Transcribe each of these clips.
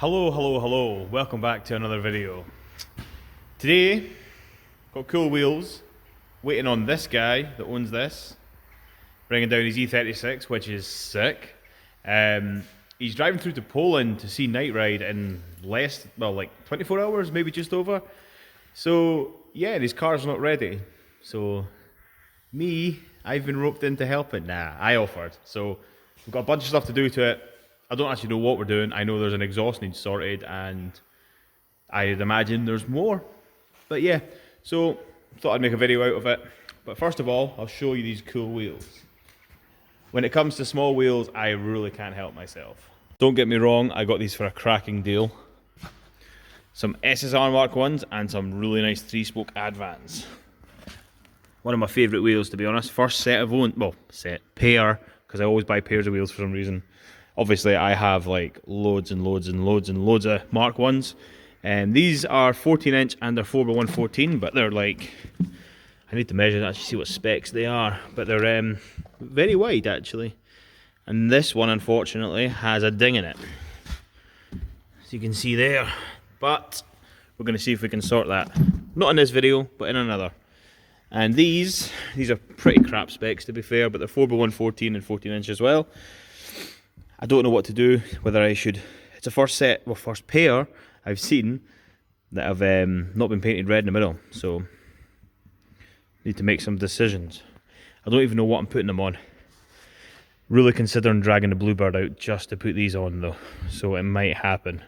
Hello, welcome back to another video. Today, got cool wheels, waiting on this guy that owns this, bringing down his E36, which is sick. He's driving through to Poland to see Night Ride in less, well, like 24 hours, maybe just over. So yeah, his car's not ready. So I've been roped into helping. Nah, I offered. So we've got a bunch of stuff to do to it. I don't actually know what we're doing. I know there's an exhaust needs sorted, and I'd imagine there's more. But yeah, so thought I'd make a video out of it. But first of all, I'll show you these cool wheels. When it comes to small wheels, I really can't help myself. Don't get me wrong, I got these for a cracking deal. Some SSR Mark 1s and some really nice 3-spoke Advans. One of my favourite wheels, to be honest. First set of own, well, pair, because I always buy pairs of wheels for some reason. Obviously, I have like loads and loads of Mark 1s. And these are 14-inch and they're 4x114, but they're like, I need to measure and actually see what specs they are. But they're very wide, actually. And this one, unfortunately, has a ding in it. As you can see there. But we're going to see if we can sort that. Not in this video, but in another. And these are pretty crap specs, to be fair, but they're 4x114 and 14-inch as well. I don't know what to do, whether I should... It's a first pair I've seen that have not been painted red in the middle, so need to make some decisions. I don't even know what I'm putting them on. Really considering dragging the Bluebird out just to put these on though, so it might happen.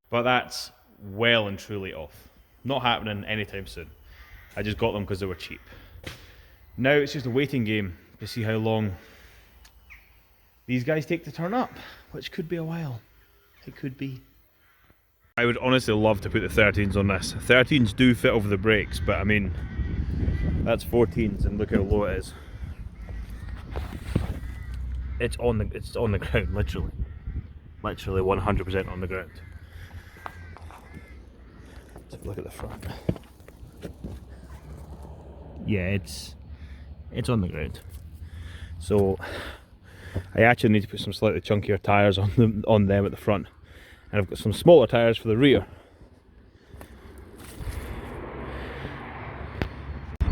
But that's well and truly off. Not happening anytime soon. I just got them because they were cheap. Now it's just a waiting game to see how long these guys take to turn up, which could be a while. It could be. I would honestly love to put the 13s on this. 13s do fit over the brakes, but I mean, that's 14s and look how low it is. It's on the ground, literally. Literally 100% on the ground. Let's have a look at the front. Yeah, it's on the ground. So I actually need to put some slightly chunkier tyres on them at the front, and I've got some smaller tyres for the rear.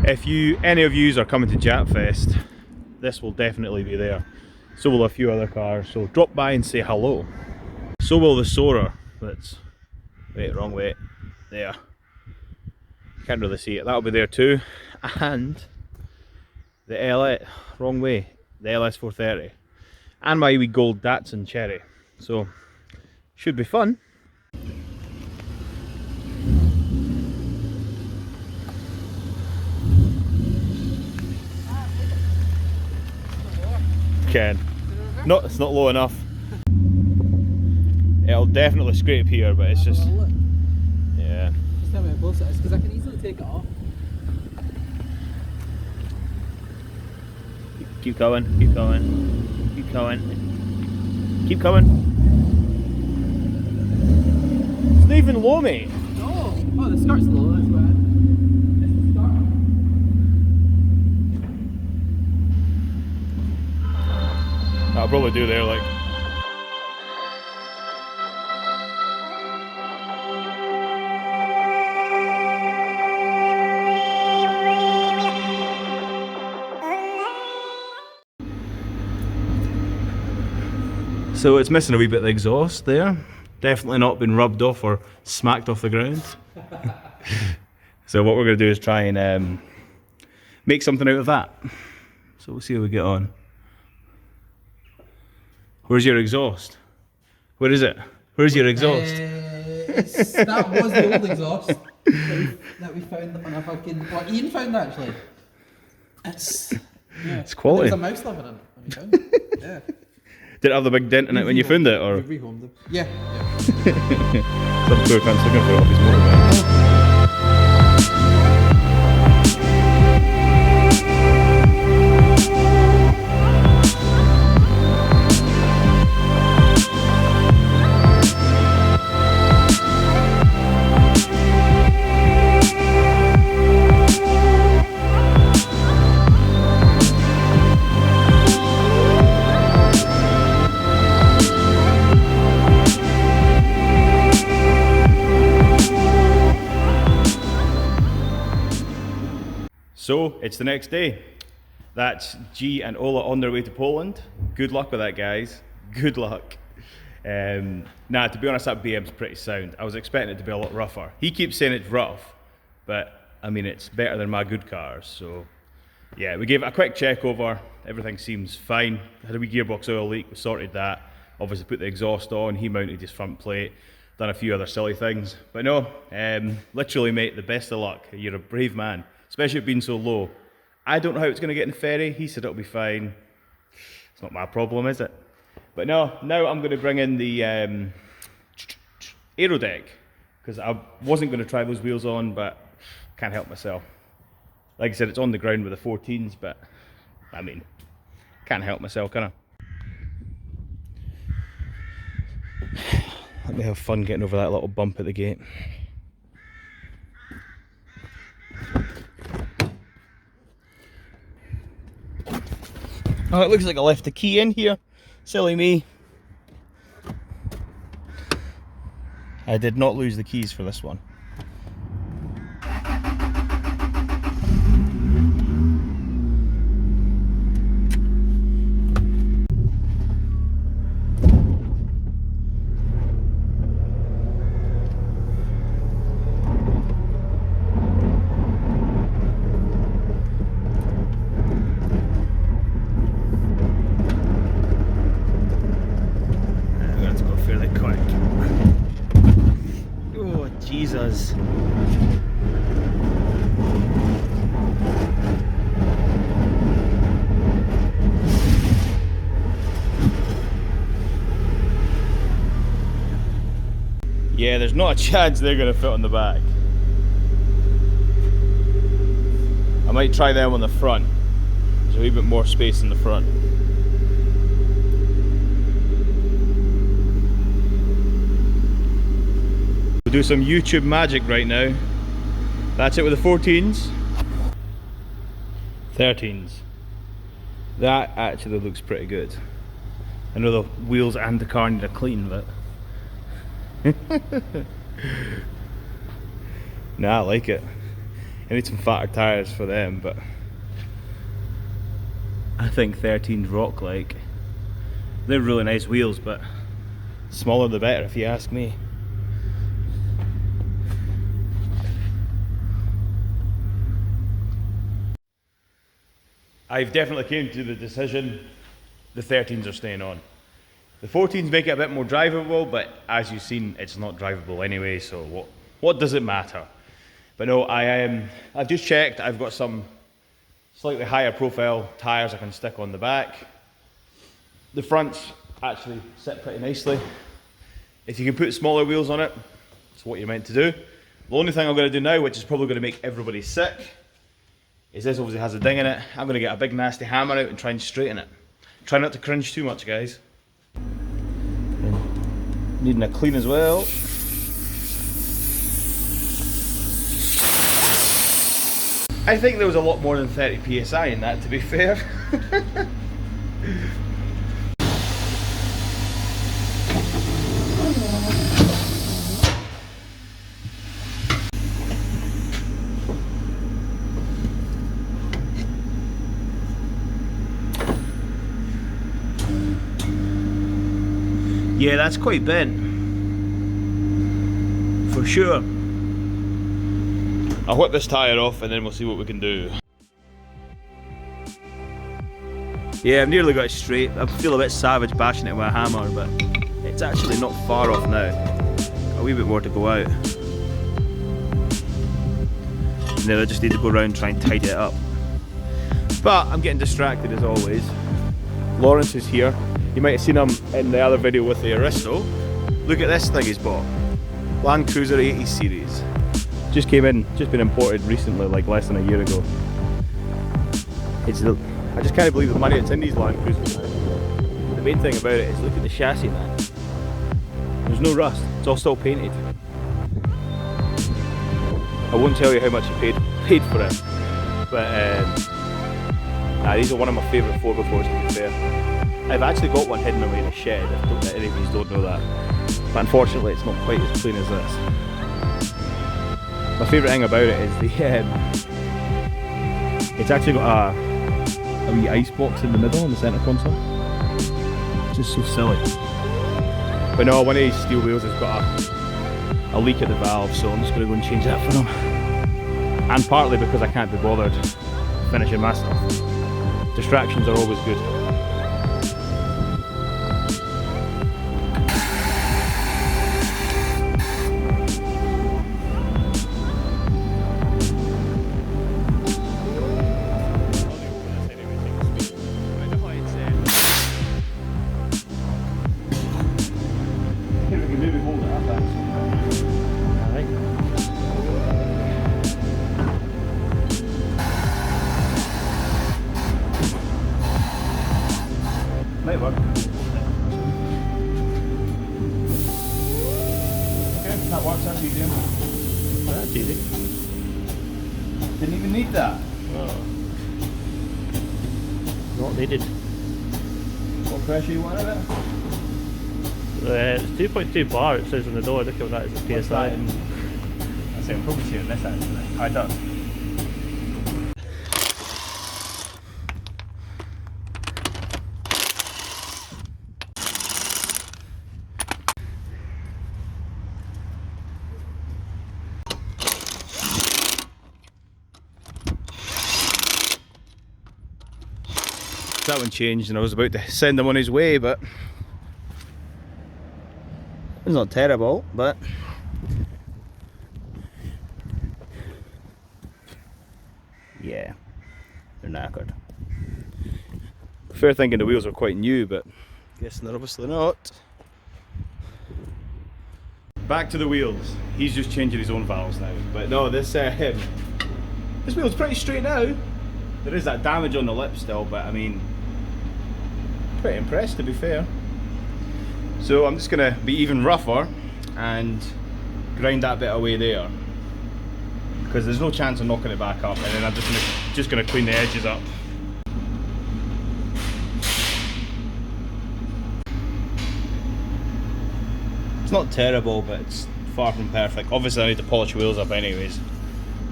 If any of you are coming to Japfest, this will definitely be there. So will a few other cars, so drop by and say hello. So will the Soarer. Wait, wrong way. There. Can't really see it. That'll be there too. And the wrong way. The LS430. And my wee gold Datsun Cherry. So, should be fun. Ken. No, it's not low enough. It'll definitely scrape here, but it's just... Yeah. Just tell me how close it is, because I can easily take it off. Keep going, keep going, keep going, keep coming. It's not even low, mate. No! Oh, the skirt's low, that's why. It's the skirt. That'll probably do there, like. So it's missing a wee bit of the exhaust there. Definitely not been rubbed off or smacked off the ground. So what we're going to do is try and make something out of that. So we'll see how we get on. Where's your exhaust? Where is it? Where's your exhaust? That was the old exhaust that we found on a fucking... What Ian found actually. It's quality. There's a mouse living in it when we found it. Yeah. Did it have the big dent in it when you found it, or? We rehomed it. Yeah. Some poor cunt's looking for it off his motorbike. So it's the next day. That's G and Ola on their way to Poland. Good luck with that, guys. Good luck. Nah, to be honest, that BM's pretty sound. I was expecting it to be a lot rougher. He keeps saying it's rough, but I mean, it's better than my good cars. So yeah, we gave it a quick check over. Everything seems fine. Had a wee gearbox oil leak, we sorted that. Obviously put the exhaust on, he mounted his front plate, done a few other silly things. But no, literally mate, the best of luck. You're a brave man, especially being so low. I don't know how it's going to get in the ferry. He said it'll be fine. It's not my problem, is it? But no, now I'm going to bring in the Aerodeck, because I wasn't going to try those wheels on, but can't help myself. Like I said, it's on the ground with the 14s, but I mean, can't help myself, can I? Let me have fun getting over that little bump at the gate. Oh, it looks like I left the key in here. Silly me. I did not lose the keys for this one. Jesus. Yeah, there's not a chance they're going to fit on the back. I might try them on the front. There's a wee bit more space in the front. We'll do some YouTube magic right now. That's it with the 14s. 13s. That actually looks pretty good. I know the wheels and the car need a clean, but nah, I like it. I need some fatter tyres for them, but I think 13s rock like. They're really nice wheels, but smaller the better if you ask me. I've definitely came to the decision the 13s are staying on. The 14s make it a bit more drivable, but as you've seen, it's not drivable anyway, so what does it matter? But no, I've just checked, I've got some slightly higher profile tyres I can stick on the back. The fronts actually sit pretty nicely. If you can put smaller wheels on it, it's what you're meant to do. The only thing I'm going to do now, which is probably going to make everybody sick, is this obviously has a ding in it. I'm going to get a big nasty hammer out and try and straighten it. Try not to cringe too much, guys. Needing a clean as well. I think there was a lot more than 30 psi in that, to be fair. Yeah, that's quite bent, for sure. I'll whip this tyre off and then we'll see what we can do. Yeah, I've nearly got it straight. I feel a bit savage bashing it with a hammer, but it's actually not far off now. A wee bit more to go out. And then I just need to go around and try and tidy it up. But I'm getting distracted as always. Lawrence is here. You might have seen him in the other video with the Aristo. Look at this thing he's bought. Landcruiser 80 series. Just came in, just been imported recently, like less than a year ago. I just can't believe the money that's in these Landcruisers now. The main thing about it is look at the chassis, man. There's no rust, it's all still painted. I won't tell you how much I paid for it, but these are one of my favourite 4x4s, to be fair. I've actually got one hidden away in a shed, if any of you don't know that. But unfortunately it's not quite as clean as this. My favourite thing about it is It's actually got a wee ice box in the middle on the centre console. It's just so silly. But no, one of these steel wheels has got a leak at the valve, so I'm just going to go and change that for him. And partly because I can't be bothered finishing my stuff. Distractions are always good. Might work. Okay, that works, that's easy. That's easy. Didn't even need that. Oh. Not needed. What pressure you want of it? It's 2.2 bar, it says on the door. Look at that, it's a PSI. I say I'm probably seeing this actually. I don't. That one changed and I was about to send him on his way, but it's not terrible, but yeah, they're knackered. Fair thinking the wheels are quite new, but guessing they're obviously not. Back to the wheels. He's just changing his own valves now, but no, this wheel's pretty straight now. There is that damage on the lip still, but I mean, pretty impressed to be fair. So I'm just gonna be even rougher and grind that bit away there, because there's no chance of knocking it back up, and then I'm just gonna clean the edges up. It's not terrible, but it's far from perfect. Obviously I need to polish the wheels up anyways,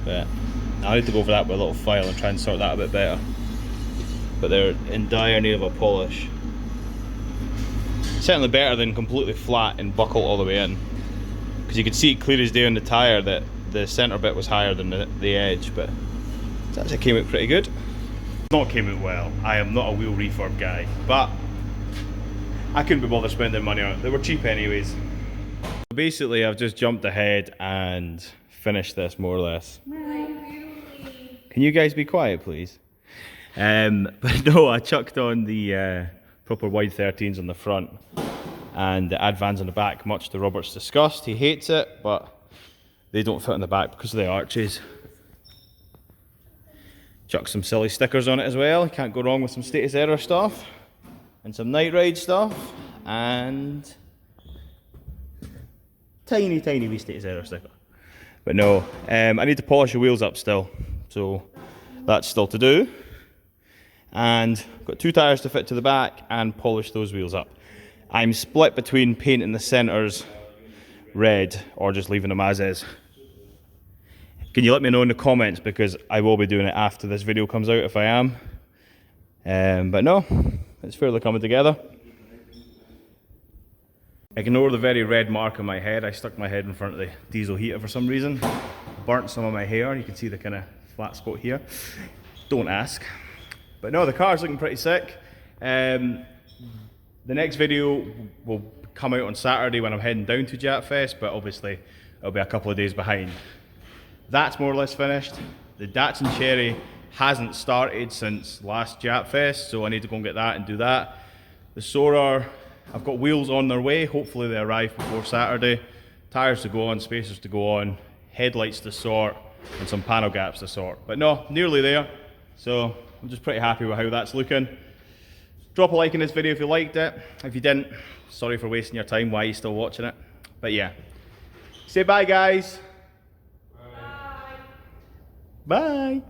but I need to go over that with a little file and try and sort that a bit better. But they're in dire need of a polish. Certainly better than completely flat and buckle all the way in, because you could see clear as day on the tyre that the centre bit was higher than the edge, but it actually came out pretty good. Not came out well. I am not a wheel refurb guy, but I couldn't be bothered spending money on it. They were cheap anyways. Basically I've just jumped ahead and finished this more or less. Can you guys be quiet please? But no, I chucked on the proper wide 13s on the front and the Advans on the back, much to Robert's disgust. He hates it, but they don't fit on the back because of the arches. Chuck some silly stickers on it as well. Can't go wrong with some status error stuff and some night ride stuff and tiny wee status error sticker. But no, I need to polish the wheels up still, so that's still to do. And got 2 tyres to fit to the back and polish those wheels up. I'm split between painting the centres red or just leaving them as is. Can you let me know in the comments, because I will be doing it after this video comes out if I am. But no, it's fairly coming together. Ignore the very red mark on my head. I stuck my head in front of the diesel heater for some reason. Burnt some of my hair. You can see the kind of flat spot here. Don't ask. But no, the car's looking pretty sick. The next video will come out on Saturday when I'm heading down to Jat Fest, but obviously it'll be a couple of days behind. That's more or less finished. The Datsun Cherry hasn't started since last Jat Fest, so I need to go and get that and do that. The Soarer, I've got wheels on their way. Hopefully they arrive before Saturday. Tyres to go on, spacers to go on, headlights to sort, and some panel gaps to sort. But no, nearly there. So I'm just pretty happy with how that's looking. Drop a like in this video if you liked it. If you didn't, sorry for wasting your time. Why are you still watching it? But yeah. Say bye, guys. Bye. Bye.